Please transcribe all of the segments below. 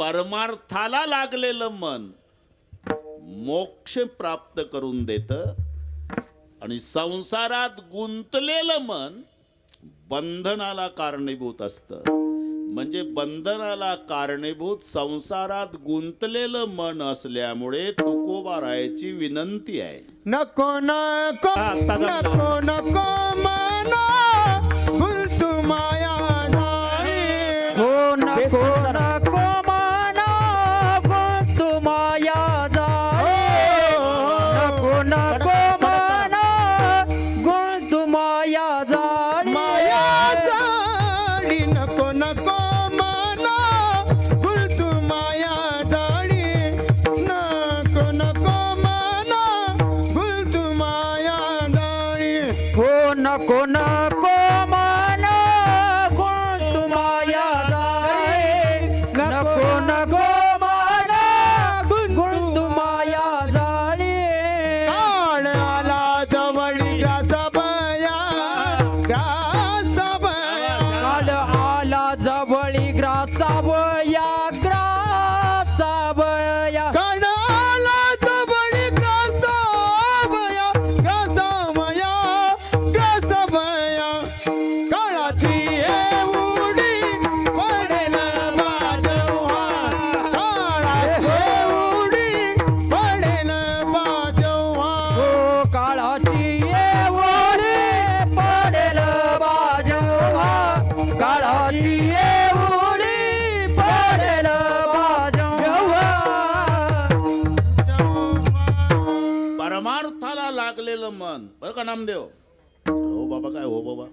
परमार्थाला लागलेलं मन मोक्ष प्राप्त करून देतं आणि संसारात गुंतलेलं मन बंधनाला कारणीभूत असतं. म्हणजे बंधनाला कारणीभूत संसारात गुंतलेलं मन असल्यामुळे तुकोबारायाची विनंती आहे. नको नको नको नको मना गुंतू माया जाळी. हो नको नको मना गुंतू माया जाळी. नको नको मना गुंतू माया जाळी. माया जाळी नको नको मना गुंतू माया जाळी. नको नको मना गुंतू माया जाळी. हो नको नको मना गुंतू माया जाळी. नको नको मना गुंतू माया जाळी. काळ आला जवळी ग्रास बया ग्रास बया. काल आला जवळी ग्रासावया ग्रासावया. काळ आला जवळी ग्रास बया ग्रास बया ग्रास बया. काळाची एवढी पडेल बाजवा. काळाची एवढी पडेल बाजवा. हो काळाची एवढी पडेल बाजवा. काळाची एवढी पडेल बाजवा. परमार्थाला लागलेलं मन बरं का नामदेव. हो बाबा काय हो बाबा.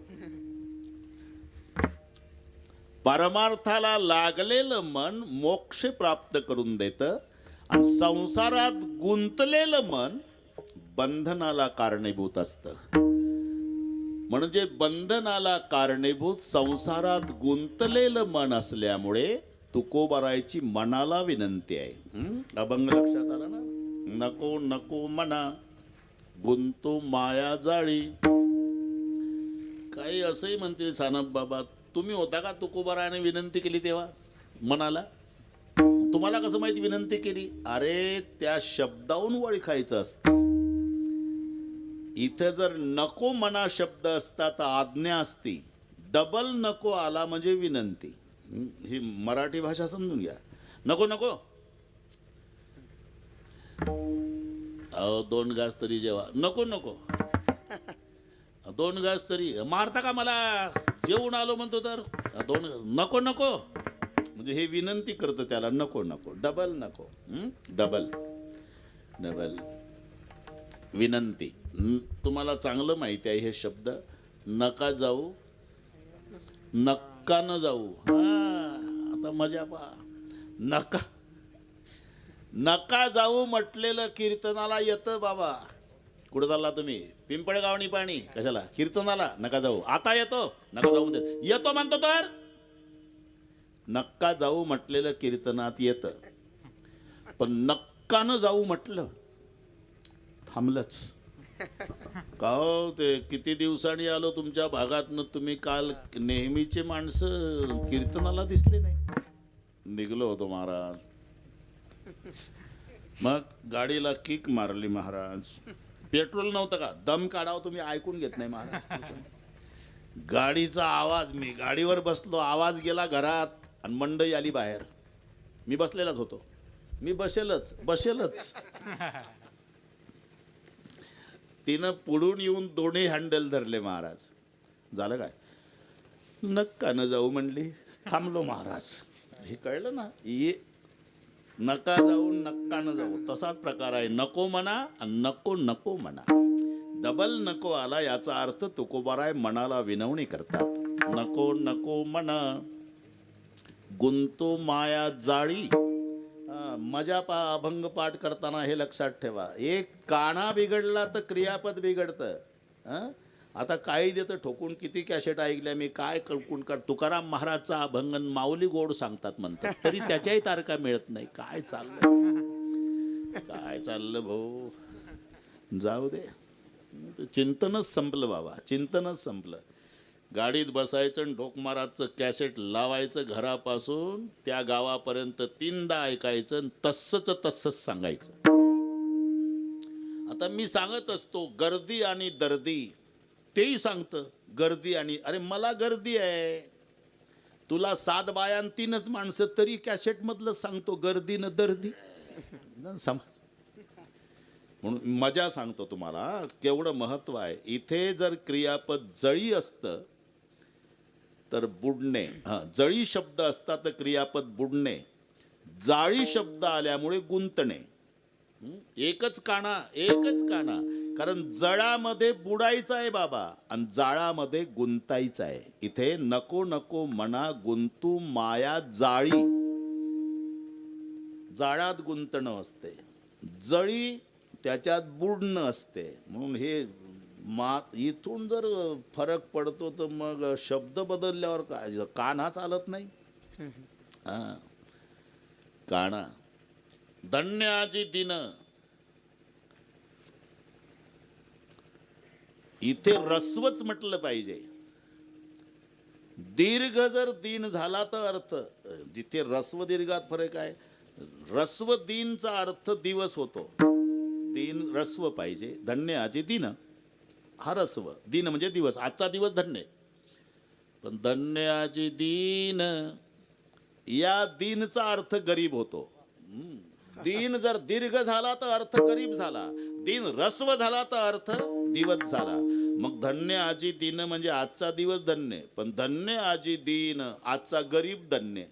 परमार्थाला लागलेलं मन मोक्ष प्राप्त करून देतं आणि संसारात गुंतलेलं मन बंधनाला कारणीभूत असतं. म्हणजे बंधनाला कारणीभूत संसारात गुंतलेलं मन असल्यामुळे तुकोबारायची मनाला विनंती आहे. अभंग लक्षात आला ना. नको नको मना गुंतो माया जाळी. काही असंही म्हणतील सानप बाबा, तुम्ही होता का तुकोबारायाने विनंती केली तेव्हा मनाला? तुम्हाला कसं माहिती विनंती केली? अरे त्या शब्दाहून वळी खायचं असतं. इथं जर नको मना शब्द असता तर आज्ञा असती. डबल नको आला म्हणजे विनंती. ही मराठी भाषा समजून घ्या. नको नको अहो 2 घास तरी जेवा. नको नको 2 घास तरी मारता का मला? जेवून आलो म्हणतो तर 2 नको नको म्हणजे हे विनंती करतं त्याला. नको नको डबल नको. डबल डबल विनंती. तुम्हाला चांगलं माहिती आहे हे शब्द. नका जाऊ नक्का न जाऊ. आता मजा पहा. नका नका जाऊ म्हटलेलं कीर्तनाला येतं बाबा. कुठं चालला तुम्ही? पिंपळगावणी पाणी कशाला? कीर्तनाला नका जाऊ. आता येतो नका जाऊ म्हणते. येतो म्हणतो तर नक्का जाऊ म्हटलेलं कीर्तनात येतं. पण नक्का न जाऊ म्हटलं थांबलंच. का हो ते किती दिवसांनी आलो तुमच्या भागातनं. तुम्ही काल नेहमीचे माणसं कीर्तनाला दिसले नाही. निघलो होतो महाराज. मग गाडीला किक मारली महाराज. पेट्रोल नव्हतं का? दम काढावं तुम्ही ऐकून घेत नाही महाराज. गाडीचा आवाज. मी गाडीवर बसलो. आवाज गेला घरात आणि मंडई आली बाहेर. मी बसलेलाच होतो. मी बसेलच. तिनं पुढून येऊन दोन्ही हँडल धरले महाराज. झालं काय? नक्का न जाऊ म्हणली. थांबलो महाराज. हे कळलं ना. ये नका जाऊ नक्का न जाऊ तसाच प्रकार आहे. नको म्हणा आणि नको नको म्हणा. डबल नको आला याचा अर्थ तुकोबाराय मनाला विनवणी करतात. नको नको म्हणा गुंतो माया जाळी. मजा पा अभंग पाठ करताना हे लक्षात ठेवा. एक काना बिघडला तर क्रियापद बिघडतं. आता काही देतं ठोकून. किती कॅसेट ऐकल्या मी. काय कळकून कर. तुकाराम महाराजचा अभंगन माऊली गोड सांगतात म्हणतात. तरी त्याच्याही तारखा मिळत नाही. काय चाललं भाऊ. जाऊ दे. चिंतनच संपलं बाबा. चिंतनच संपलं. गाडीत बसायचं आणि ढोकमाराचं कॅसेट लावायचं घरापासून त्या गावापर्यंत 3दा ऐकायचं आणि तस्सच सांगायचं. आता मी सांगत असतो गर्दी आणि दर्दी, तेही सांगतं गर्दी आणि अरे मला गर्दी आहे, तुला 7 बाया 3च माणसं तरी कॅसेट मधलं सांगतो गर्दी न दर्दी. समज म्हणून मजा सांगतो तुम्हाला केवढं महत्व आहे. इथे जर क्रियापद जळी असतं तर बुडणे, जळी शब्द असता तर क्रियापद बुडणे, जाळी शब्द आल्यामुळे गुंतणे. एकच काना, कारण जळामध्ये बुडायचं आहे बाबा आणि जाळामध्ये गुंतायचं आहे. इथे नको नको मना गुंतू माया जाळी, जाळात गुंतणं असते, जळी त्याच्यात बुडणं असते. म्हणून हे इथून जर फरक पडतो तर मग शब्द बदलल्यावर काय काना चालत नाही. काना धन्याची दिन, इथे रस्वच म्हटलं पाहिजे. दीर्घ जर दिन झाला तर अर्थ, जिथे रस्व दीर्घात फरक आहे. रस्व दिनचा अर्थ दिवस होतो, दिन रस्व पाहिजे. धन्याची दिन हा रस्व, दिन म्हणजे दिवस, आजचा दिवस धन्य. पण धन्याची दिन या दिनचा अर्थ गरीब होतो. दिन जर दीर्घ झाला तर अर्थ गरीब झाला, दिन रस्व झाला तर अर्थ दिवस झाला. मग धन्य आजी दिन म्हणजे आजचा दिवस धन्य, पण धन्य आजी दिन आजचा गरीब धन्य.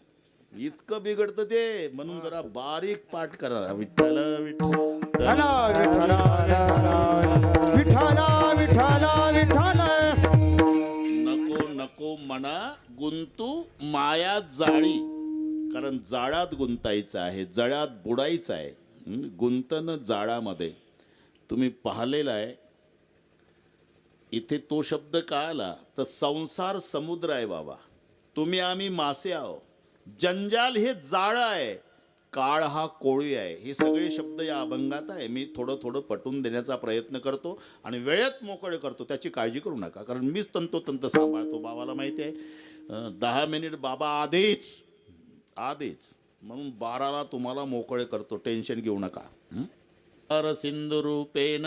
इतकं बिघडतं ते, म्हणून जरा बारीक पाठ करा. विठ्ठल विठ्ठल विठ्ठला विठ्ठला विठ्ठल. नको नको मना गुंतू माया जाळी, कारण जाळात गुंतायचं आहे, जळात बुडायचं आहे. गुंतन जाळामध्ये. तुम्ही पाहिलेला आहे इथे तो शब्द का आला तर संसार समुद्र आहे बाबा, तुम्ही आम्ही मासे आहो. जंजाल हे जाळं आहे, काळ हा कोळी आहे. हे सगळे शब्द या अभंगात आहे. मी थोडं थोडं पटवून देण्याचा प्रयत्न करतो आणि वेळेत मोकळे करतो, त्याची काळजी करू नका, कारण मीच तंतोतंत सांभाळतो. बाबाला माहिती आहे 10 मिनिट बाबा आधीच, म्हणून 12ला तुम्हाला मोकळे करतो, टेन्शन घेऊ नका. अर सिंधू रूपेन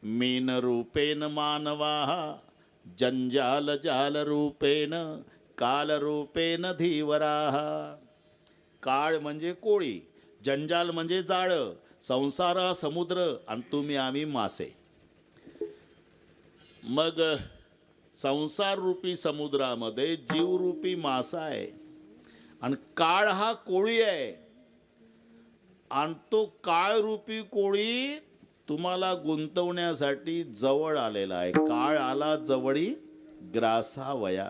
मीन रूपेन मानवाः, जंजाल जाल रूपेन काल रूपेन धीवराः. काळ म्हणजे कोळी, जंजाल म्हणजे जाळं, संसार हा समुद्र आणि तुम्ही आम्ही मासे. मग संसार रूपी समुद्रामध्ये जीवरूपी मासा आहे आणि काळ हा कोळी आहे. आणि तो काळरूपी कोळी तुम्हाला गुंतवण्यासाठी जवळ आलेला आहे. काळ आला जवळी ग्रासावया.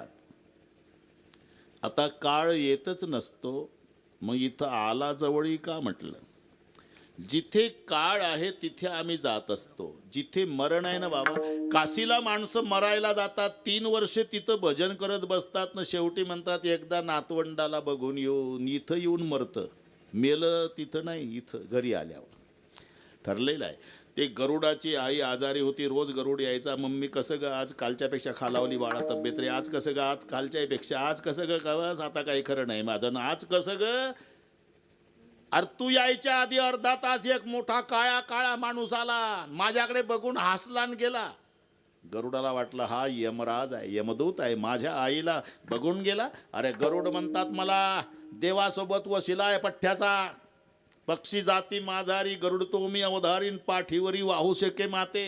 आता काळ येतच नसतो, मग इथं आला जवळी का म्हटलं. जिथे काळ आहे तिथे आम्ही जात असतो. जिथे मरण आहे ना बाबा, काशीला माणसं मरायला जातात, 3 वर्ष तिथं भजन करत बसतात ना, शेवटी म्हणतात एकदा नातवंडाला बघून येऊन. इथं येऊन मरतं, मेलं तिथं नाही, इथं घरी आल्यावर ठरलेलं आहे. ते गरुडाची आई आजारी होती, रोज गरुड यायचा. मम्मी कसं ग आज, कालच्यापेक्षा खालावली बाळा तब्येत रे, आज कसं ग, आज कालच्यापेक्षा आज कसं ग, कवस आता काही खरं नाही माझं ना, आज कसं ग. अरे तू यायच्या आधी अर्धा तास एक मोठा काळा काळा माणूस आला, माझ्याकडे बघून हसला आणि गेला. गरुडाला वाटलं हा यमराज आहे, यमदूत आहे, माझ्या आईला बघून गेला. अरे गरुड म्हणतात मला देवासोबत वशिला आहे पठ्ठ्याचा. पक्षी जाती माझारी गरुड तो मी अवधारीन, पाठीवरी वाहू शके माते.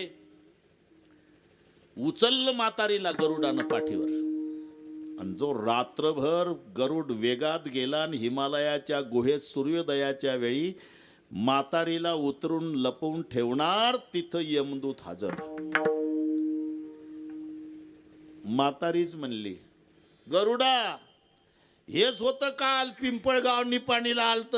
उचललं मातारीला गरुडानं पाठीवर, आणि जो रात्रभर गरुड वेगात गेला आणि हिमालयाच्या गुहेत सूर्योदयाच्या वेळी मातारीला उतरून लपवून ठेवणार, तिथं यमदूत हजर. मातारीच म्हणली गरुडा हेच होतं काल पिंपळगाव निपाणीला आलत.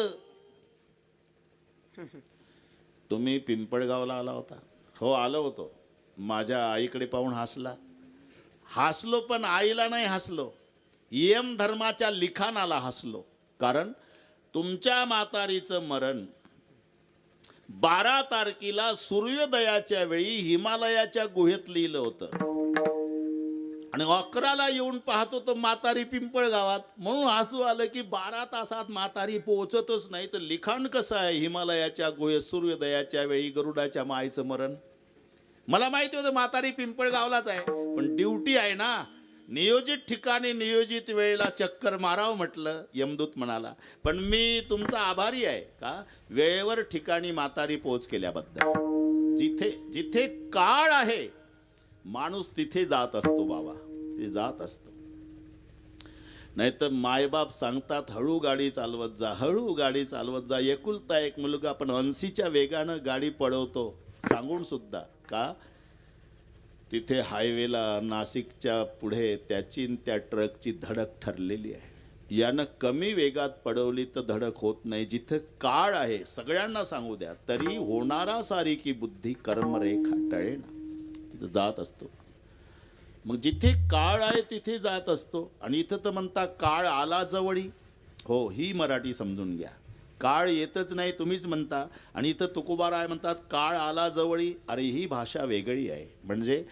तुम्ही पिंपळगावला आला होता? हो आलो होतो. माझ्या आईकडे पाहून हसलो, पण आईला नाही हसलो, यम धर्माच्या लिखाणाला हसलो. कारण तुमच्या मातारीचं मरण 12 तारखेला सूर्योदयाच्या वेळी हिमालयाच्या गुहेत लिहिलं होतं. आणि 11ला येऊन पाहतो तर म्हातारी पिंपळ गावात. म्हणून हसू आलं की 12 तासात म्हातारी पोहोचतच नाही. तर लिखाण कसं आहे, हिमालयाच्या गुहे सूर्योदयाच्या वेळी गरुडाच्या मायेचं मरण. मला माहिती होतं म्हातारी पिंपळ गावलाच आहे, पण ड्युटी आहे ना, नियोजित ठिकाणी नियोजित वेळेला चक्कर मारावं म्हटलं. यमदूत म्हणाला, पण मी तुमचा आभारी आहे का वेळेवर ठिकाणी म्हातारी पोहोच केल्याबद्दल. जिथे जिथे काळ आहे माणूस तिथे जात असतो बाबा, ते जात असतो. नाहीतर मायबाप सांगतात हळू गाडी चालवत जा, हळू गाडी चालवत जा. एकुलता एक मुलगा पण 80च्या वेगानं गाडी पळवतो सांगून सुद्धा का तिथे हायवेला नाशिकच्या पुढे त्याची त्या ट्रकची धडक ठरलेली आहे. यानं कमी वेगात पडवली तर धडक होत नाही. जिथं काळ आहे सगळ्यांना सांगू द्या तरी होणारा सारी की बुद्धी कर्मरेखा टळेना, तिथं जात असतो. मग जिथे काळ आहे तिथे जात असतो. आणि इथं तर म्हणता काळ आला जवळी. हो, ही मराठी समजून घ्या. काळ येतच नाही तुम्हीच म्हणता, आणि इथं तुकोबाराय म्हणतात काळ आला जवळी. अरे ही भाषा वेगळी आहे. म्हणजे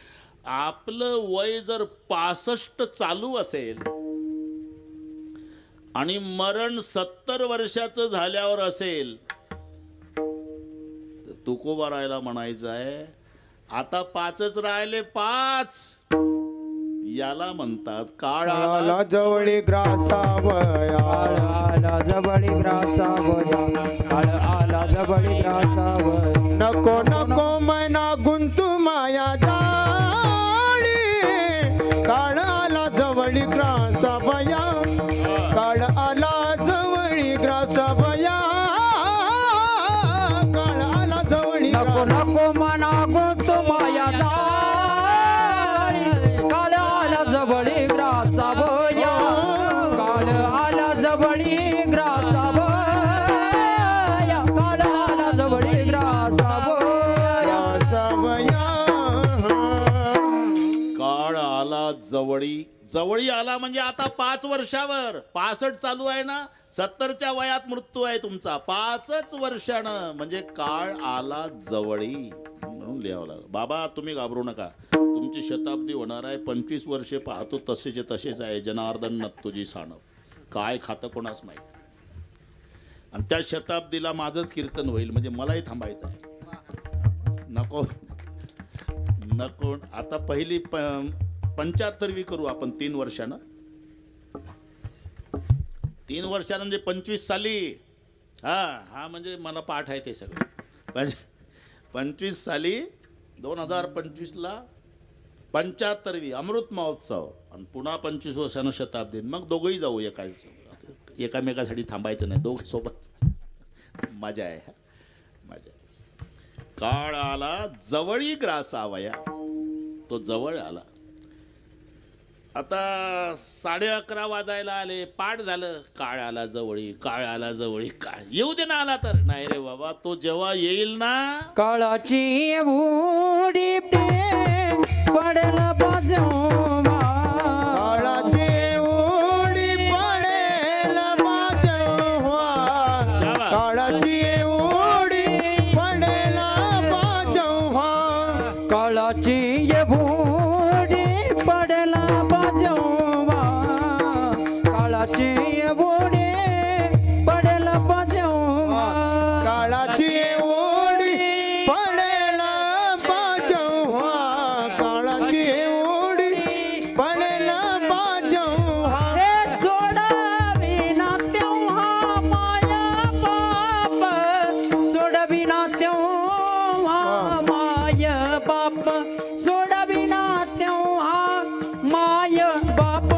आपलं वय जर 65 चालू असेल आणि मरण 70 वर्षाचं झाल्यावर असेल तर तुकोबारायला म्हणायचं आहे आता 5च राहिले, 5. याला म्हणतात काळ आला जवळी ग्रासावया, काळ आला जवळी ग्रासावया, काळ आला जवळी ग्रासावया. नको नको मैना गुंतू माया जाळी, काळ आला जवळी ग्रासावया, काळ आला जवळी ग्रासावया, काळ आला जवळी नको नको मना गुंतू माया जाळी, काळ आला जवळी ग्रासावया, काळ आला जवळी ग्रासावया, काळ आला जवळी ग्रासावया. काळ आला जवळी. जवळी आला म्हणजे आता 5 वर्षावर. 65 चालू आहे ना, 70च्या वयात मृत्यू आहे तुमचा. 5च वर्षानं म्हणजे काळ आला जवळी म्हणून लिहावं लागलं. बाबा तुम्ही घाबरू नका, तुमची शताब्दी होणार आहे. 25 वर्षे पाहतो तसेचे तसेच आहे. जनार्दन नत्तुजी साणव काय खातं कोणास माहीत. आणि त्या शताब्दीला माझंच कीर्तन होईल म्हणजे मलाही थांबायचं आहे. नको नको, आता पहिली 75वी करू आपण 3 वर्षानं. 3 वर्षानं म्हणजे 25 साली. हा म्हणजे मला पाठ आहे ते सगळं. 25 साली 2025ला 75वी अमृत महोत्सव आणि पुन्हा 25 वर्षानं शताब्दी. मग दोघंही जाऊ एकामेकासाठी थांबायचं नाही, दोघं सोबत. मजा आहे, मजा. काळ आला जवळी ग्रासावया, तो जवळ आला. आता 11:30 वाजायला आले, पाठ झालं काळ आला जवळी, काळ आला जवळी. काळ येऊ दे ना आला तर. नाही रे बाबा, तो जेव्हा येईल ना, काळाची उडी पडेल बाजूमा, काळाची उडी पडेल बाजूमा, काळाची उडी पडेल बाजूमा, काळाची उडी पडेल बाजूमा, काळाची उडी पडेल बाजूमा, काळाची उडी पडेल बाजूमा, काळाची उडी पडेल बाजूमा. हे सोडविना तेव्हा माया बाप, सोडविना तेव्हा माय बाप, सोडविना तेव्हा माय बाप,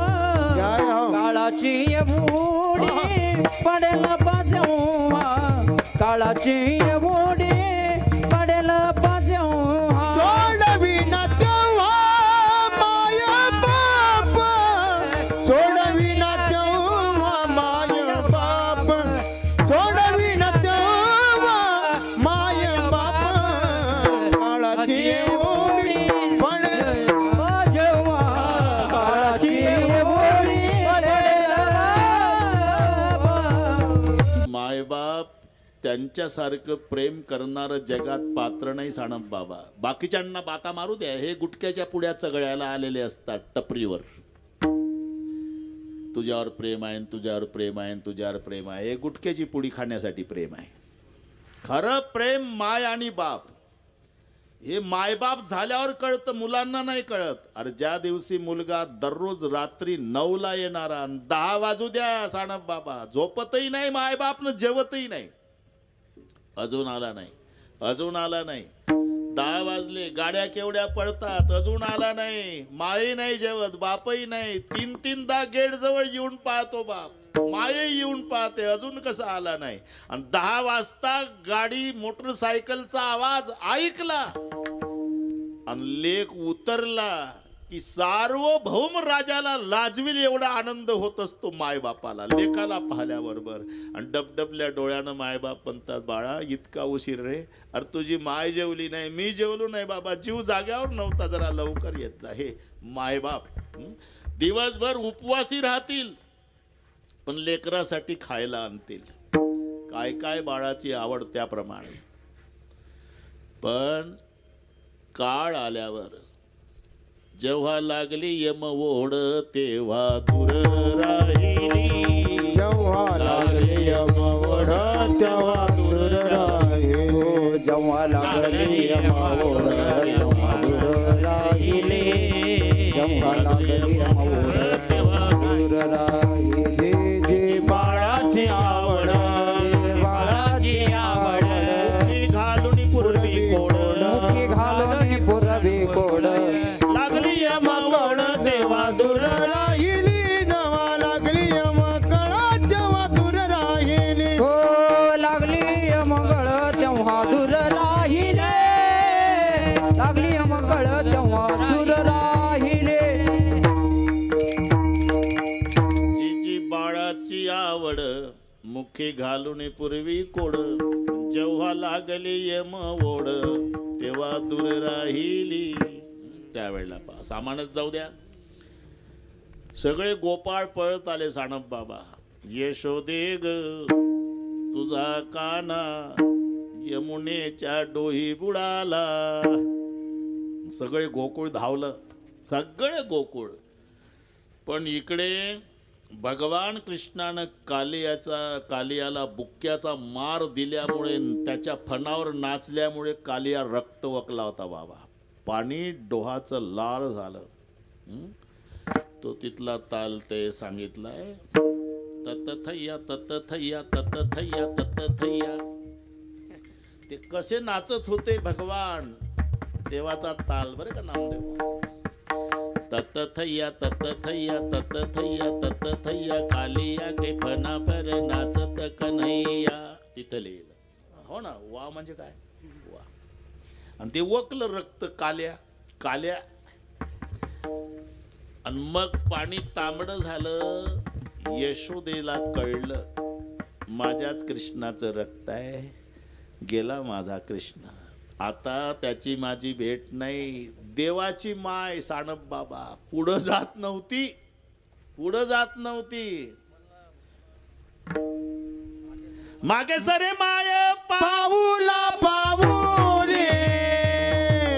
जय हो. काळाची उडी पडेल बाजूमा, काळाची उडी पडेल बाजूमा. सोडविना तेव्हा माय बाप, सोडविना तेव्हा माय बाप, सोडविना तेव्हा माय बाप, काळाची उडी पडेल बाजूमा, काळाची उडी पडेल बाजूमा. मायबाप त्यांच्यासारखं प्रेम करणारं जगात पात्र नाही साणप बाबा. बाकीच्यांना बाता मारू द्या, हे गुटख्याच्या पुड्या चगळ्याला आलेले असतात टपरीवर. तुझ्यावर प्रेम आहे, तुझ्यावर प्रेम आहे, तुझ्यावर प्रेम आहे. हे गुटख्याची पुडी खाण्यासाठी प्रेम आहे. खरं प्रेम माय आणि बाप. हे मायबाप झाल्यावर कळतं, मुलांना नाही कळत. अरे ज्या दिवशी मुलगा दररोज रात्री 9ला येणारा आणि 10 वाजू द्या साणप बाबा, झोपतही नाही मायबापनं, जेवतही नाही. अजून आला नाही, अजून आला नाही. 10 वाजले, गाड्या केवढ्या पडतात, अजून आला नाही. माई नाही जेवत, बापही नाही. 3-3दा गेट जवळ येऊन पाहतो बाप, माये येऊन पाहते, अजून कसा आला नाही. आणि 10 वाजता गाडी मोटरसायकलचा आवाज ऐकला आणि लेक उतरला की सार्वभौम राजाला लाजविल एवढा आनंद होत असतो मायबापाला लेकाला पाहिल्याबरोबर. आणि डबडबल्या डोळ्यानं मायबाप म्हणतात, बाळा इतका उशीर रे? अरे तुझी माय जेवली नाही, मी जेवलो नाही बाबा, जीव जाग्यावर नव्हता, जरा लवकर येत जा. हे मायबाप दिवसभर उपवासी राहतील पण लेकरासाठी खायला आणतील. काय काय बाळाची आवड त्याप्रमाणे. पण काळ आल्यावर जेव्हा लागली यमओढ तेव्हा दूर राहिली. जेव्हा लागली यमओढ तेव्हा दूर राहिली. जेव्हा लागली यमओढ तेव्हा दूर राहिली. जेव्हा लागली यमओढ तेव्हा दूर राहिली. जी बाळाची आवड, बाळाची आवड, मुठी घालून पूर्वी कोड, मुठी घालून पूर्वी कोड, लागली यमओढ तेव्हा दूर राहिली. जेव्हा लागली यमकळ तेव्हा दूर राहिली. हो लागली मंगळ तेव्हा दूर राहिले. लागली मंगळ तेव्हा दूर राहिले. जी बाळाची आवड, मुखी घालून पूर्वी कोड, जेव्हा लागली यमओढ तेव्हा दूर राहिली. त्यावेळेला पहा, सामानच जाऊ द्या, सगळे गोपाळ पळत आले साणप बाबा. यशोदे ग तुझा काना यमुनेच्या डोही बुडाला. सगळे गोकुळ धावलं, सगळे गोकुळ. पण इकडे भगवान कृष्णानं कालियाला बुक्क्याचा मार दिल्यामुळे, त्याच्या फणावर नाचल्यामुळे कालिया रक्त वकला होता बाबा. पाणी डोहाचं लाल झालं. तो तिथला ताल ते सांगितलाय, तत थय्या तत थय्या तत थय्या तत थय्या. ते कसे नाचत होते भगवान, देवाचा ताल बरं का नामदेव. तत थय्या तत थय्या तत थय्या तत थय्या, कालिया के फना पर नाचत कन्हैया. तिथं लिहिलं. हो ना, वा म्हणजे काय वा. आणि ते वकलं रक्त काल्या. आणि मग पाणी तांबडं झालं. यशोदेला कळलं माझ्याच कृष्णाचं रक्त आहे, गेला माझा कृष्ण, आता त्याची माझी भेट नाही. देवाची माय साणप बाबा पुढं जात नव्हती, पुढं जात नव्हती. मागे सरे माय पाऊला पाऊले,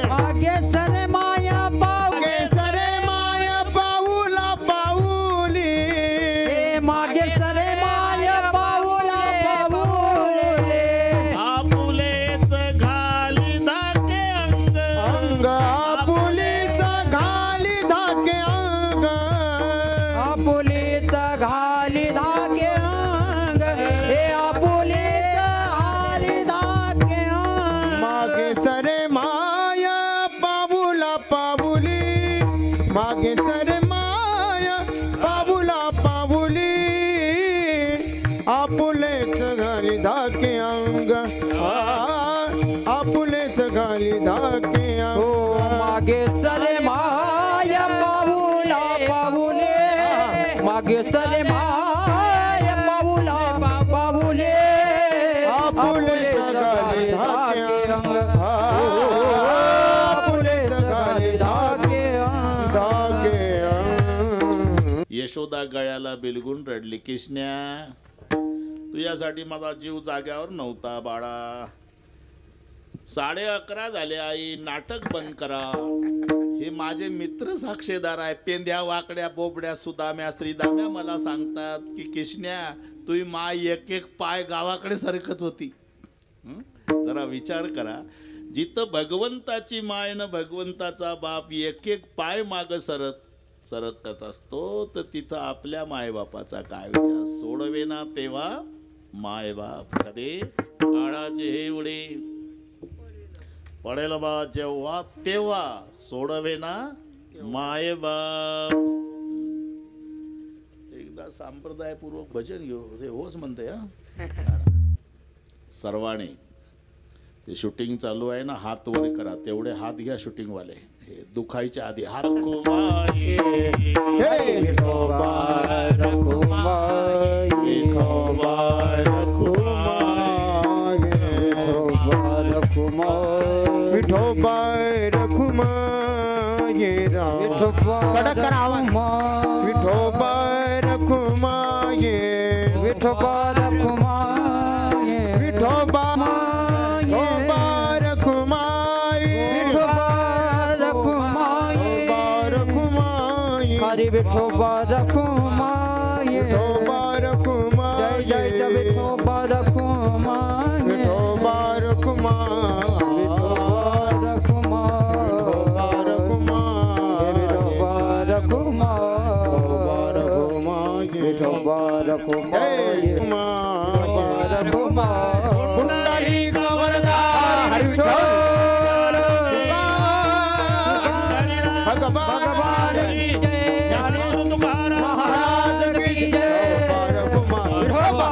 मागे सरे माया मागे सरे माय पाऊला पाऊले. मागे सरे माया पाऊला पाऊले. आपुलेच घाली धाके अंग, अंग आपुलेच घाली धाके अंग. आपुलेच घाली धागे अंग. हे आपुलेच घाली धागे अंग. मागे सरे माय पाऊला पाऊली. मागे सरे माय पाऊला पाऊली. आपुलेच घाली धाके अंग. आपुलेच घाली धाके हो अंग. मागे सरे माया पाऊला पाऊले. मागे सरे माया पाऊला पाऊले. आपुलेच घाली धाके अंग. आपुलेच घाली धाके धाके अंग. यशोदा गळ्याला बिलगून रडली. कृष्ण्या तुझ्यासाठी माझा जीव जाग्यावर नव्हता बाळा. 11:30 झाले आई, नाटक बंद करा. हे माझे मित्र साक्षीदार आहे. पेंद्या वाकड्या बोबड्या सुदाम्या श्रीदाम्या मला सांगतात की किशन्या तुझी माय एक एक पाय गावाकडे सरकत होती. जरा विचार करा, जिथं भगवंताची माय न भगवंताचा बाप एक एक पाय माग सरकत असतो, तर तिथं आपल्या मायबापाचा काय विचार. सोडवे ना तेव्हा मायबाप कधी काळाचे हे उडे पडेल बा जेव्हा तेव्हा सोडवे ना मायबाप. एकदा संप्रदायपूर्वक भजन घेऊ हे होच म्हणते हा. सर्वांनी ते शूटिंग चालू आहे ना, हात वर करा. तेवढे हात घ्या शूटिंग वाले. हे दुखायच्या आधी हात हे विठोबा रखुमाई, विठोबा रखुमाई, विठोबा रखुमाई राम. कडक करा आवाज. विठोबा रखुमाई, विठोबा रखुमाई, विठोबा हरी विठोबा रखुमाई, विठोबा रखुमाई, जय जय जय विठोबा रखुमाई, विठोबा रखुमाई, विठोबा रखुमाई, विठोबा रखुमाई, पुंडलिक वरदार हरी विठ्ठल भगवान की जय, महाराज की जय. विठोबा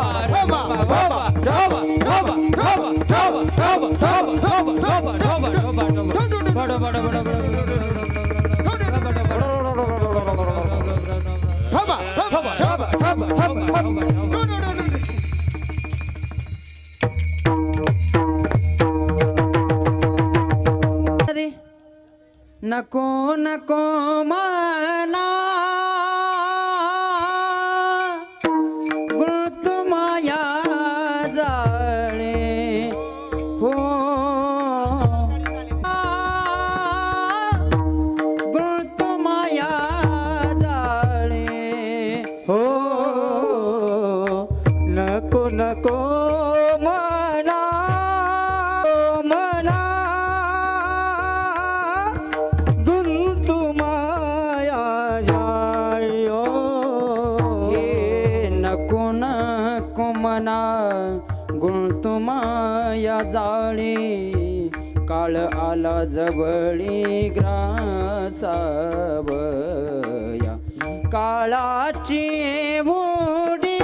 नको नको मला गुण माया जाणे हो, गुण माया जाणे हो. नको नको मना मना गुंतु माया जायो. हे नको नको मना गुण माया जाणे, काळ आला जवळी ग्रासावया, काळाची उडी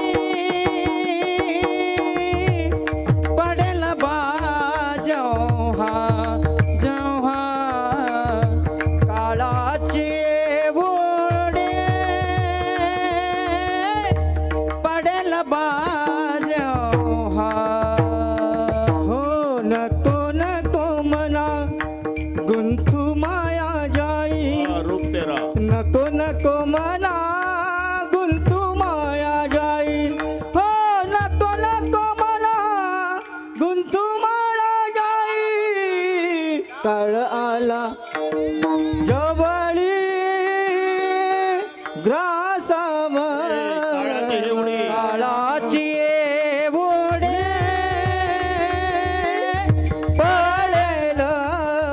पडेल बा जेव्हा जेव्हा, काळाची उडी पडेल बा जेव्हा. हो नको नको मना गुंतु माया जाई. रूप तेरा नको नको मना गुंतु माया जाई. हो नको नको मना गुंतु माया जाई, काळ आला जवळी ग्रासावर, काळाचे हे उडे काळाची उडी पडेल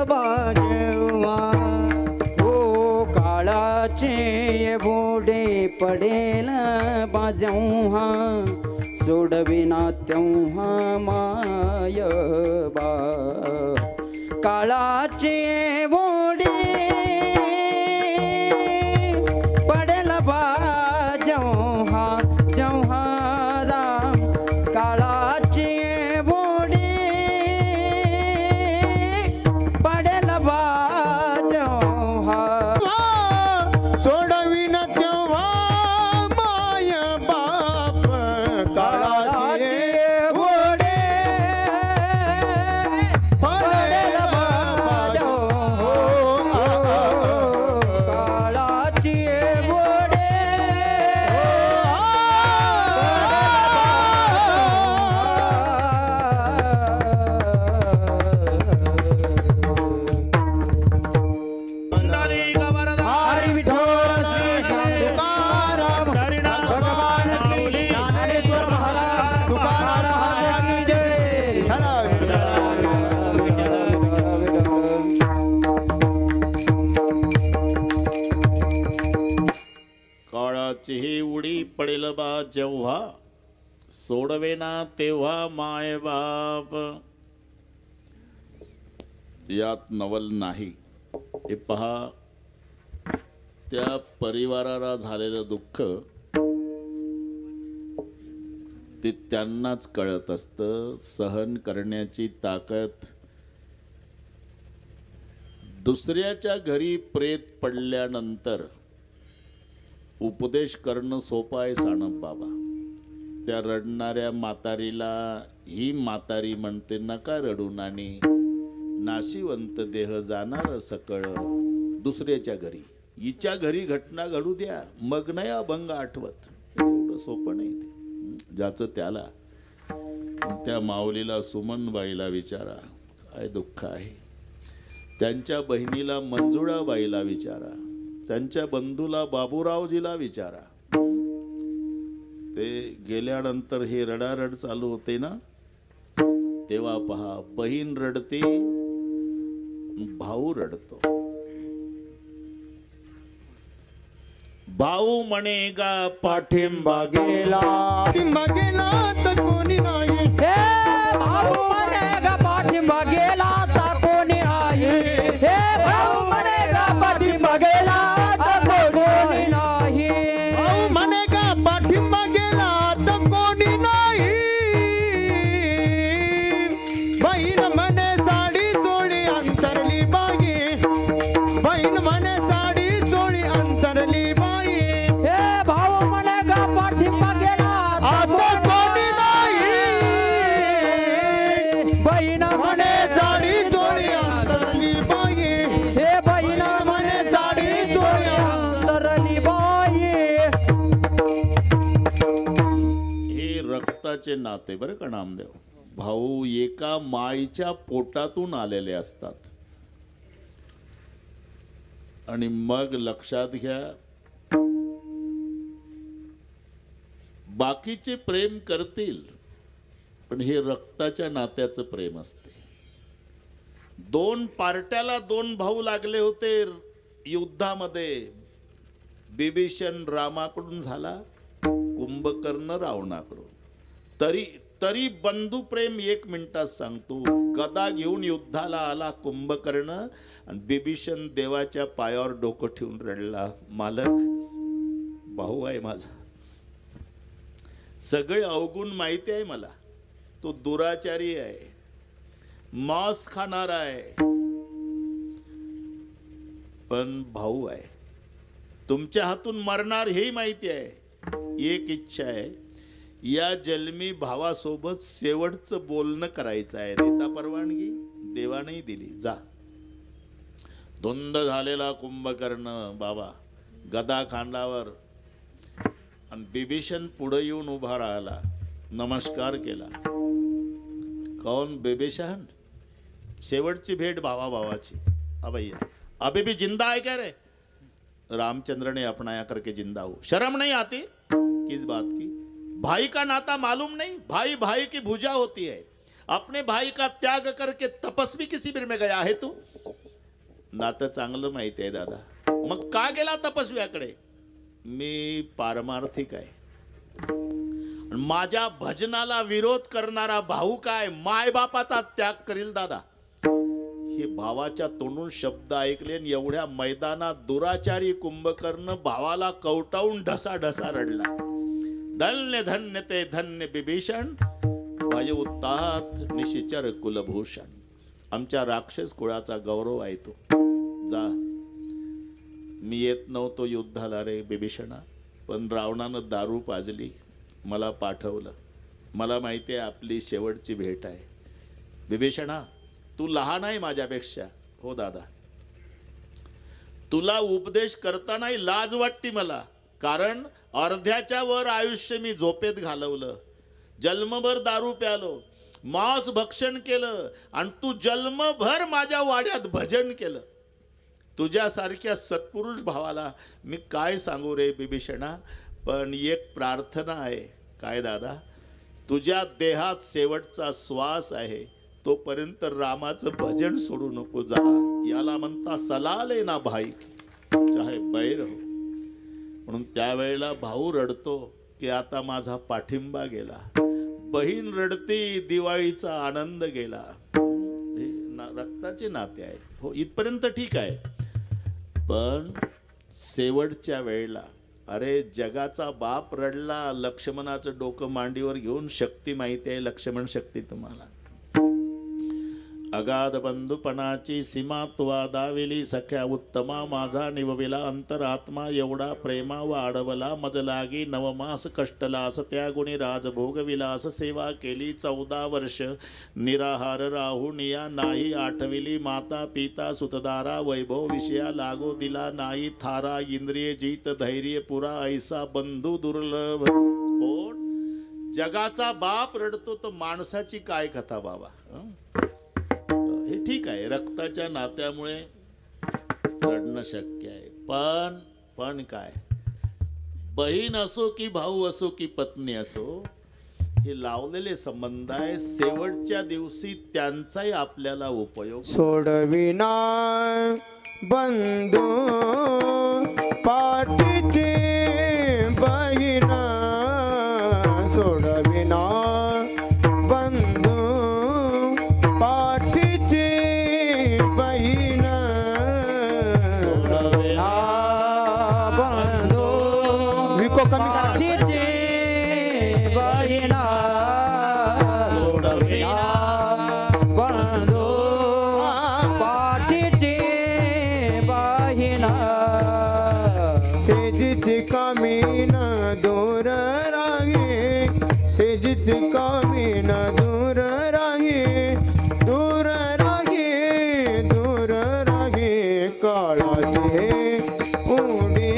बाजेवा. हो, काळाचे बुडे पडेल बाजेव्हा, सोडविना तेव्हा माय बा, काळाचे बुडे पडेल बा जेव्हा जेव्हा राम, काळाचे बुडे पडेल बा जेव्हा. सोडविन तेव्हा माय बाप, काळाचे बुडे पडेल बा काळाची ही उडी पडेल बा जेव्हा, सोडवेना तेव्हा माय बाप. यात नवल नाही. हे पहा, त्या परिवाराला झालेलं दुःख ते त्यांनाच कळत असतं. सहन करण्याची ताकद. दुसऱ्याच्या घरी प्रेत पडल्यानंतर उपदेश करणं सोपं आहे सानप बाबा. त्या रडणाऱ्या म्हातारीला ही म्हातारी म्हणते, नका रडू नानी, नाशिवंत देह जाणार सकळ दुसऱ्याच्या घरी. हिच्या घरी घटना घडू द्या, मग नाही अभंग आठवत. एवढं सोपं नाही ते. ज्याचं त्याला. त्या माऊलीला सुमनबाईला विचारा काय दुःख आहे. त्यांच्या बहिणीला मंजुळाबाईला विचारा. त्यांच्या बंधूला बाबूरावजीला विचारा. ते गेल्यानंतर हे रडारड चालू होते ना, तेव्हा पहा, बहीण रडते, भाऊ रडतो. भाऊ म्हणे गा पाठिंबा गेला, पाठिंबा गेला तर कोणी नाही. हे भाऊ म्हणे गा पाठिंबा गेला तर कोणी आहे. हे भाऊ म्हणे गा पाठिंबा गेला तर कोणी नाही. भाऊ म्हणे का पाठिंबा गेला तर कोणी नाही. बहीण म्हणे साडी चोळी अंतरली बाई. बहीण म्हणे साडी चोळी अंतरली बाई. हे भाऊ म्हणे गा पाठिंबा गेला आता कोणी नाही. बहीण म्हणे साडी चोळी अंतरली बाई. हे बहीण म्हणे साडी चोळी अंतरली बाई. हे रक्ताचे नाते बरं का नामदेव. भाऊ एका माईच्या पोटातून आलेले असतात. आणि मग लक्षात घ्या, बाकीचे प्रेम करतील, पण हे रक्ताच्या नात्याचं प्रेम असते. दोन पार्ट्याला दोन भाऊ लागले होते युद्धामध्ये. बिभीषण रामाकडून झाला, कुंभकर्ण रावणाकडून. तरी बंधू प्रेम 1 मिनिटात सांगतो. गदा घेऊन युद्धाला आला कुंभकर्ण आणि बिभीषण देवाच्या पायावर डोकं ठेवून रडला, मालक भाऊ आहे माझा. सगळे अवगुण माहिती आहे मला. तो दुराचारी आहे, मांस खाणारा आहे, पण भाऊ आहे. तुमच्या हातून मरणार हेही माहिती आहे. एक इच्छा आहे, या जन्मी भावासोबत शेवटचं बोलणं करायचं आहे. देता परवानगी? देवानेही दिली. जा. धुंद झालेला कुंभकर्ण बाबा गदा खांडावर, आणि बिभीषण पुढे येऊन उभा राहिला, नमस्कार केला. कौन बिभीषण? शेवटची भेट भावा भावाची. भैया अभी भी जिंदा है क्या रे? रामचंद्र ने अपनाया करके जिंदा हो. शर्म नहीं आती? किस बात की? भाई का नाता मालूम नहीं? भाई भाई की भुजा होती है. अपने भाई का त्याग करके तपस्वी की शिबिर में गया है तू. नातं चांगलं माहिती आहे दादा. मग का गेला तपस्व्याकडे? मी पारमार्थिक आहे. माझ्या भजनाला विरोध करणारा भाऊ काय मायबापाचा त्याग करील दादा. हे भावाच्या तोंडून शब्द ऐकले आणि एवढ्या मैदानात दुराचारी कुंभकर्ण भावाला कवटावून ढसा ढसा रडला. धन्य धन्य ते धन्य बिभीषण, भयउत्तात निशिचर कुलभूषण. आमच्या राक्षस कुळाचा गौरव आहे तो. जा. मी येत नव्हतो युद्धाला रे बिभीषणा, पण रावणानं दारू पाजली, मला पाठवलं. मला माहिती आहे आपली शेवटची भेट आहे. बिभीषणा, तू लहान आहे माझ्यापेक्षा. हो दादा. तुला उपदेश करतानाही लाज वाटते मला, कारण अर्ध्याच्या वर आयुष्य मी झोपेत घालवलं, जन्मभर दारू प्यालो, मांस भक्षण केलं, आणि तू जन्मभर माझ्या वाड्यात भजन केलं. तुझ्यासारख्या सत्पुरुष भावाला मी काय सांगू रे बिभीषणा. पण एक प्रार्थना आहे. काय दादा? तुझ्या देहात शेवटचा श्वास आहे तोपर्यंत रामाचं भजन सोडू नको. जा. याला म्हणता सलाले ना भाई चाहे बैर हो. म्हणून त्यावेळेला भाऊ रडतो की आता माझा पाठिंबा गेला, बहीण रडते दिवाळीचा आनंद गेला. हे रक्ताचे नाते आहे. हो, इथपर्यंत ठीक आहे. पण शेवटच्या वेळेला अरे जगाचा बाप रडला, लक्ष्मणाचं डोकं मांडीवर घेऊन. शक्ती माहिती आहे लक्ष्मण शक्ती तुम्हाला. अगाध बंधुपणाची सीमा तुवा दाविली सख्या उत्तमा, माझा निवविला अंतरात्मा एवढा प्रेमा वाढवला. मज लागी नवमास कष्टलास त्या गुणी राजभोग विलास. सेवा केली 14 वर्ष निराहार राहून या नाही. आठविली माता पिता सुतदारा वैभव विषया लागो दिला नाही. थारा इंद्रिय जीत धैर्य पुरा ऐसा बंधू दुर्लभ. कोण जगाचा बाप रडतो तर माणसाची काय कथा बाबा. हे ठीक आहे, रक्ताच्या नात्यामुळे रडणं शक्य आहे. पण काय, बहीण असो की भाऊ असो की पत्नी असो, हे लावलेले संबंध आहे. शेवटच्या दिवशी त्यांचाही आपल्याला उपयोग. सोडविना बंधू पाठीची बहीण, सोडविना बंधू पाठीची बहीण. सोडविना बंधू विको कमी करा. पाठीची बहीण, सोडविना बंधू पाठीची बहीण. सेजीची कामीन दूर राही, सेजीची कामीन दूर राही, दूर राही, दूर राही. काळाची उडी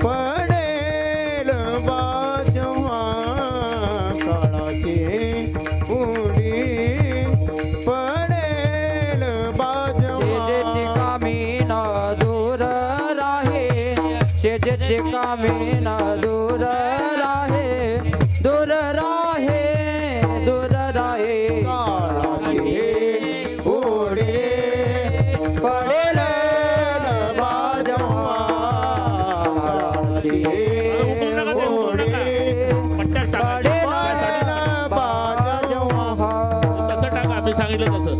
पडेल बाजवा, काळाची उडी पडेल शेजेची बाजवा. कामीन दूर राहे, शेजेची कामीन दूर राहे, दूर राहे, दूर राहे. काळाची उडी पडेल बाजवा, काळाची उडी पट्ट्यात टाका. पडेल बाजवा. तसं टाका, मी सांगितलं तसं.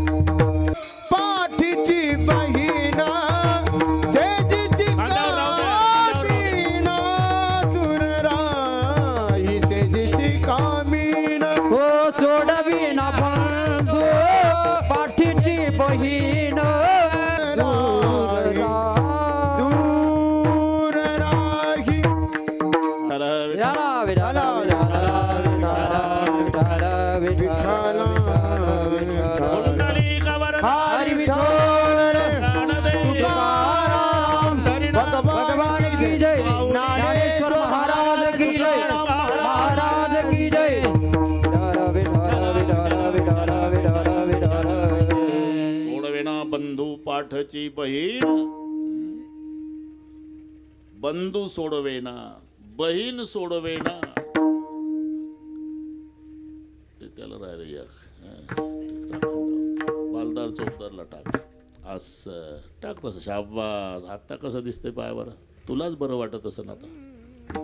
पाठीची बहीण, सेजीची कामीन दूर राही, सेजीची कामीन. हो सोडविना बंधू पाठीची बहीण, दूर राही. दूर राही. विठाला, विठाला, विठाला, विठाला, विठाला. पुंडलिकावर हरी विठ्ठल, तुकाराम, भगवान की जय, ज्ञानेश्वर महाराज की जय, महाराज की जय. विठाला, विठाला, विठाला, विठाला, विठाला, विठाला. सोडवेना बंधू पाठची बहीण, बंधू सोडवेना बहीण सोडवेना. ते त्याला राहिलं एक बालदार चौकदारला टाक. असं टाक तसं. शाबास. आता कसं दिसतंय पायावर, तुलाच बरं वाटत असं. आता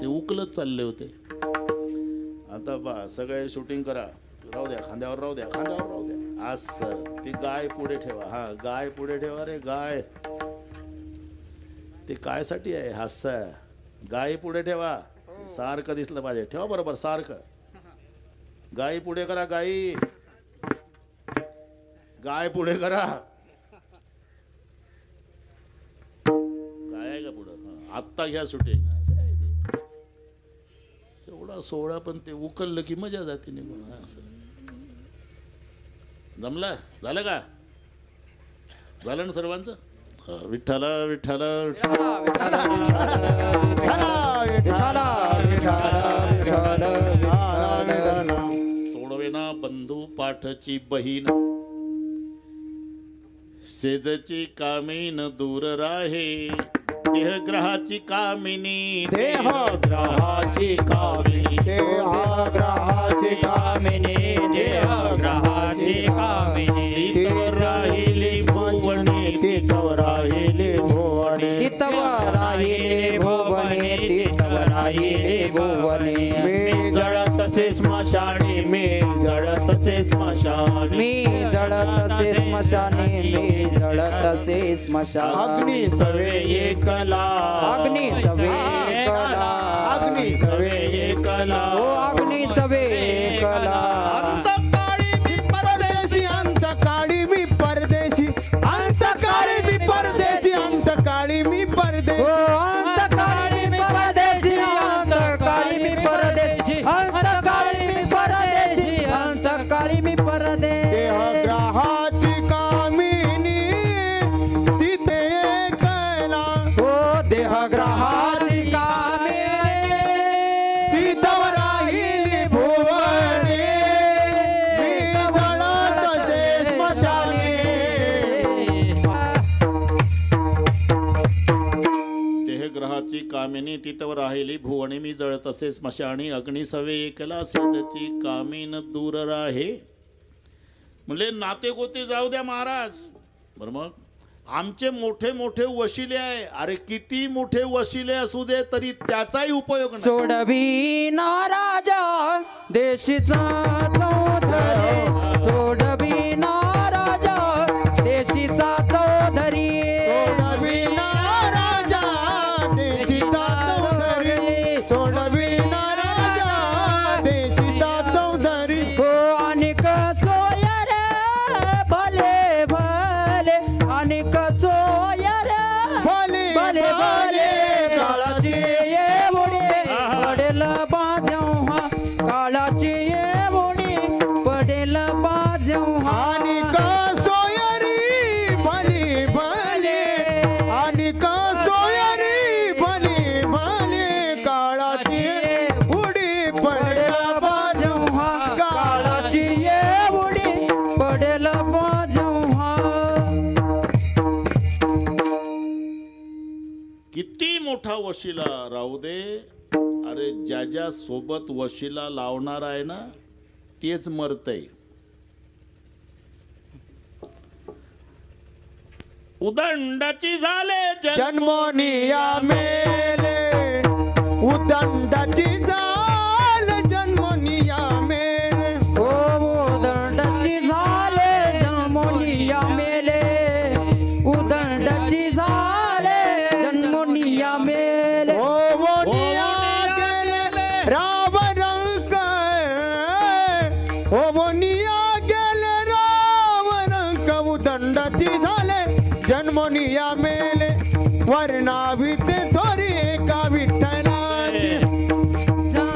ते उकलत चालले होते. आता बा सगळे शूटिंग करा. राहू द्या, खांद्यावर राहू द्या, खांद्यावर राहू द्या. असं ती गाय पुढे ठेवा. हा, गाय पुढे ठेवा रे. गाय ते कायसाठी आहे? हास्य. गाय पुढे ठेवा, सारखं दिसलं पाहिजे. ठेवा बरोबर सारखं. गाई पुढे करा. गाई, गाय पुढे करा. गाय आहे का पुढं? आत्ता घ्या शूटिंग. असं आहे ते. एवढा सोहळा पण ते उकललं की मजा जाते निघून. असं जमलं? झालं का? झालं ना सर्वांचं? विठ्ठल विठ्ठल विठाला, विठाला, विठाला, विठाला, विठाला, विठाला. सोडवेना बंधू पाठची बहीण, सेजची कामीन दूर राहे. देहग्रहाची कामिनी, देहग्रहाची कामिनी, देहग्रहाची कामिनी, देहग्रहाची कामिनी. तिथवर राहिली भुवनी, तिथवर राहिली भुवनी, तिथवर राहिले भुवनी, तसे स्मशानी मी जळतसे स्मशानी मी जळतसे स्मशानी अग्नी सवे एकला अग्नी सवे कला अग्नी सवे एकला ओ अग्नी सवे कला अंतकाळी मी परदेशी अंतकाळी मी परदेशी अंतकाळी मी परदेशी ओ अंतकाळी मी परदेशी अंतकाळी मी परदेशी अंतकाळी मी परदेशी अंतकाळी मी परदेशी देहग्रहाची कामिनी तिथे एकला ओ देहग्रहाची कामिनी तिथवर राहिली भुवने मी जळतसे स्मशानी देहग्रहाची कामिनी तिथवर राहिली भुवणे मी जळत असे स्मशानी अग्नी सवे एकला सेजची कामीन दूर राहे. म्हणले नाते गोते जाऊ द्या महाराज. बरं मग आमचे मोठे मोठे वशिले आहे. अरे किती मोठे वशिले असू दे तरी त्याचाही उपयोग नाही. सोडवी ना राजा देशीचा चौधरी सोडवी ना राजा देशीचा चौधरी सोडविना राजा देशीचा चौधरी सोडविना राजा देशीचा चौधरी हो अनिक सोय रे भले भले अनिक सोय रे भले भले भले काळाची ये मुडी पडेल बाजू हा काळाची ये मुडी पडेल बाजू हा आणि सोयरी भली भले आणि सोयरी भली भले काळाची उडी पडला बाजू हा काळाची ये मुडी पडेल बाजू हा किती मोठा वशिला राहू दे. अरे ज्या ज्या सोबत वशिला लावणार आहे ना तेच मरतय. उदंडाची झाले जन्मोनिया मेले उदंडाची जाल जन्मोनिया मेले ओ उदंडाची झाले जन्मोनिया मेले उदंडाची झाले जन्मोनिया मेले ओ मोनिया गेले राम रंग ओ मोनिया गेले राम रंग उदंडाची झाले जन्मोनिया मेले वर्णाविते थोरी एका विठ्ठलाची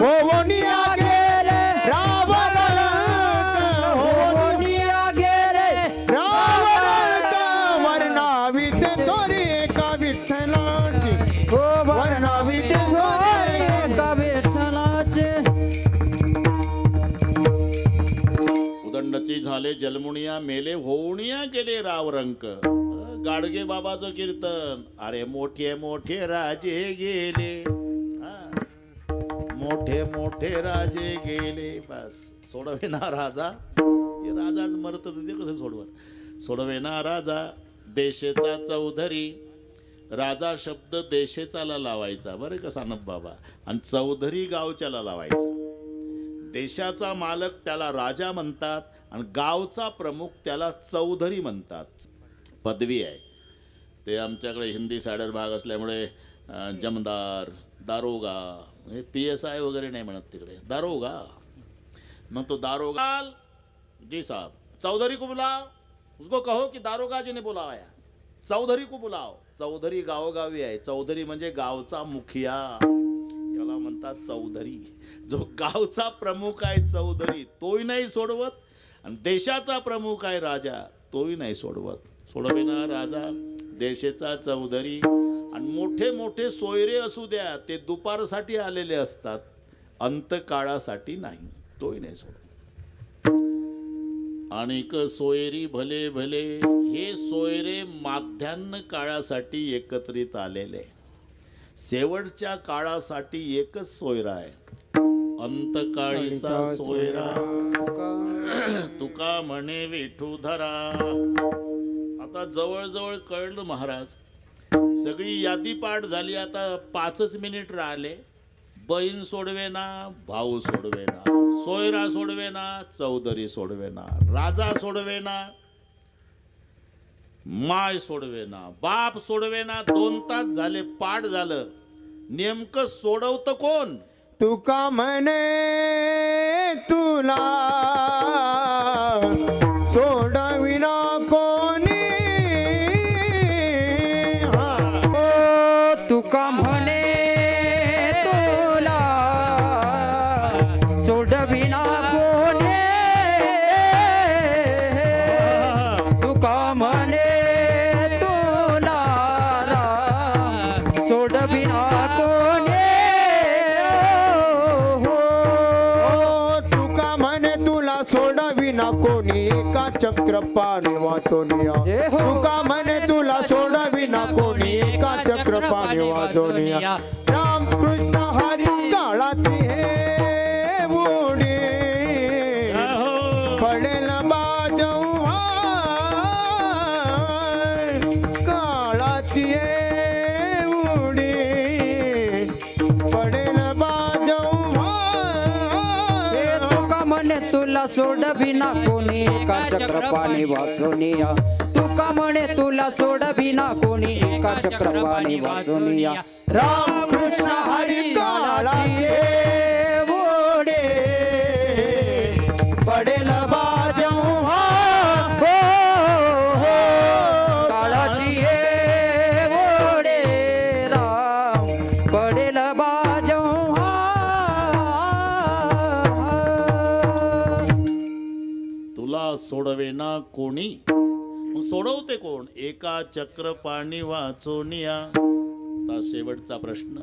ओ मोनिया गेले राम रंग ओ मोनिया गेले राम रंग वर्णाविते थोरी एका विठ्ठलाची ओ वर्णाविते थोरे एका विठ्ठलाचे उदंडाची झाले जलमुनिया मेले होऊनिया गेले रावरंक. गाडगे बाबाचं कीर्तन. अरे मोठे मोठे राजे गेले हा. मोठे मोठे राजे गेले. बस सोडवे ना राजा. हे राजाच मरत ते कसं सोडवर. सोडवे ना राजा देशेचा चौधरी. राजा शब्द देशेचाला लावायचा बरं का सानप बाबा. आणि चौधरी गावच्याला लावायचा. देशाचा मालक त्याला राजा म्हणतात आणि गावचा प्रमुख त्याला चौधरी म्हणतात. पदवी आहे. ते आमच्याकडे हिंदी साडर भाग असल्यामुळे जमदार दारोगा हे PSI वगैरे नाही म्हणत तिकडे. दारोगा. मग तो दारोगा जी साहब चौधरी को बुलाओ. उसको कहो कि दारोगा जी ने बुलाया. चौधरी को बुलाओ. चौधरी गावोगावी आहे. चौधरी म्हणजे गावचा मुखिया. याला म्हणतात चौधरी. जो गावचा प्रमुख आहे चौधरी तोही नाही सोडवत आणि देशाचा प्रमुख आहे राजा तोही नाही सोडवत. सोडवेना राजा देशेचा चौधरी. आणि मोठे मोठे सोयरे असू द्या ते दुपारसाठी आलेले असतात अंतकाळासाठी नाही. तोही नाही सोडत. अनेक सोयरी भले भले. हे सोयरे माध्यान्ह काळासाठी एकत्रित आलेले. शेवटच्या काळासाठी एकच सोयरा आहे अंतकाळीचा सोयरा. तुका म्हणे विठूधरा. आता जवळजवळ कळलं महाराज. सगळी यादी पाठ झाली. आता 5च मिनिट राहिले. बहीण सोडवे ना भाऊ सोडवे ना. सोयरा सोडवेना, चौधरी सोडवेना, राजा सोडवेना, माय सोडवेना, बाप सोडवेना. 2 तास झाले, पाठ झालं. नेमकं सोडवतं कोण? तुका म्हणे तुला सोडविना कोणी. तुका म्हणे तुला सोडविना कोणी. तुका म्हणे तुला सोडविना कोणी. तुका म्हणे तुला सोडविना कोणी. एका चक्रपाणी वाचोनिया. तुका म्हणे तुला सोडविना कोणी. एका चक्रपाणी वाचोनिया. रामकृष्ण हरी काळाची हे उडी. पडेल बाजवा काळाची हे उडी. पडेल बाजवा. तुका म्हणे तुला सोडविना कोणी. एका चक्रपाणी वाचुनिया. तुका म्हणे तुला सोडविना कोणी. एका चक्रपाणी वाचुनिया. रामकृष्ण हरी काळाची ओढे पडेल बाजवा. काळाची ओढे राम पडेल बाजवा. तुला सोडवेना कोणी. मग सोडवते कोण? एका चक्रपाणी वाचोनिया. आता शेवटचा प्रश्न.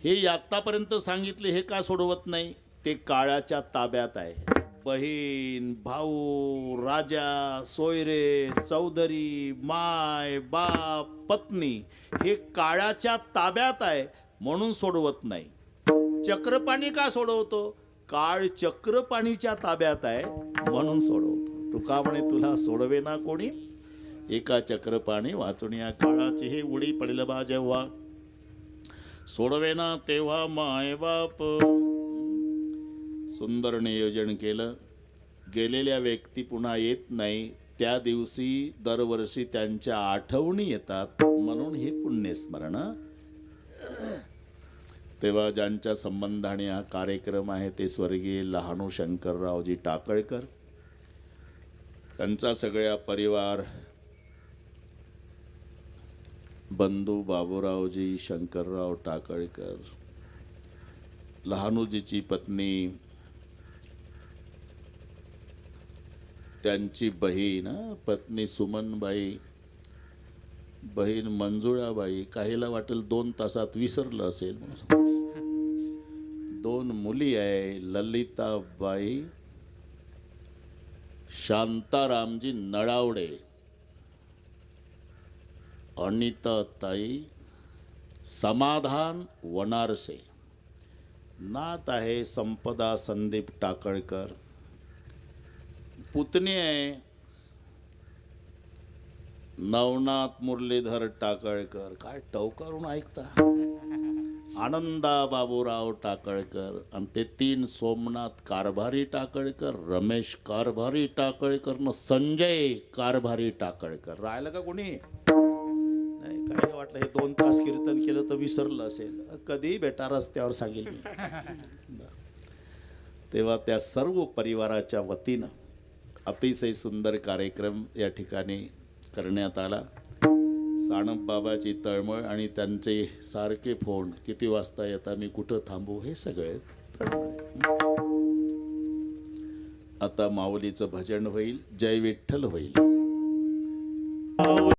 हे आतापर्यंत सांगितले हे का सोडवत नाही? ते काळाच्या ताब्यात आहे. बहीण, भाऊ, राजा, सोयरे, चौधरी, माय, बाप, पत्नी हे काळाच्या ताब्यात आहे म्हणून सोडवत नाही. चक्रपाणी का सोडवतो? काळ चक्रपाणीच्या ताब्यात आहे म्हणून सोडवतो. तुका म्हणे तुला सोडवेना कोणी. एका चक्रपाणी वाचुनिया. काळाची हे उडी पडेल बा जेव्हा. सोडवेना तेव्हा माय बाप. सुंदर नियोजन केलं. गेलेल्या व्यक्ती पुन्हा येत नाही. त्या दिवशी दरवर्षी त्यांच्या आठवणी येतात म्हणून हे पुण्यस्मरण. तेव्हा ज्यांच्या संबंधाने हा कार्यक्रम आहे ते स्वर्गीय लहानू शंकररावजी टाकळकर, त्यांचा सगळ्या परिवार, बंधू बाबूरावजी शंकरराव टाकळकर, लहानूजीची पत्नी, त्यांची बहीण पत्नी सुमनबाई, बहीण मंजुळाबाई, काहीला वाटेल 2 तासात विसरलं असेल म्हणून. 2 मुली आहे, ललिताबाई, शांतारामजी नळावडे, अनिताताई, समाधान वनारसे. नात आहे संपदा संदीप टाकळकर. पुतणी आहे नवनाथ मुरलीधर टाकळकर. काय टवकारून ऐकता. आनंदा बाबूराव टाकळकर. आणि ते 3 सोमनाथ कारभारी टाकळकर, रमेश कारभारी टाकळकर न संजय कारभारी टाकळकर. राहिलं का कोणी? नाही. काय वाटलं हे 2 तास कीर्तन केलं तर विसरलं असेल. कधी बेटा रस्त्यावर सांगेल मी. तेव्हा त्या सर्व परिवाराच्या वतीनं अतिशय सुंदर कार्यक्रम या ठिकाणी करण्यात आला. साणप बाबाची तळमळ आणि त्यांचे सारखे फोन, किती वाजता येता, मी कुठं थांबू, हे सगळे तळमळ. आता माऊलीचं भजन होईल, जय विठ्ठल होईल.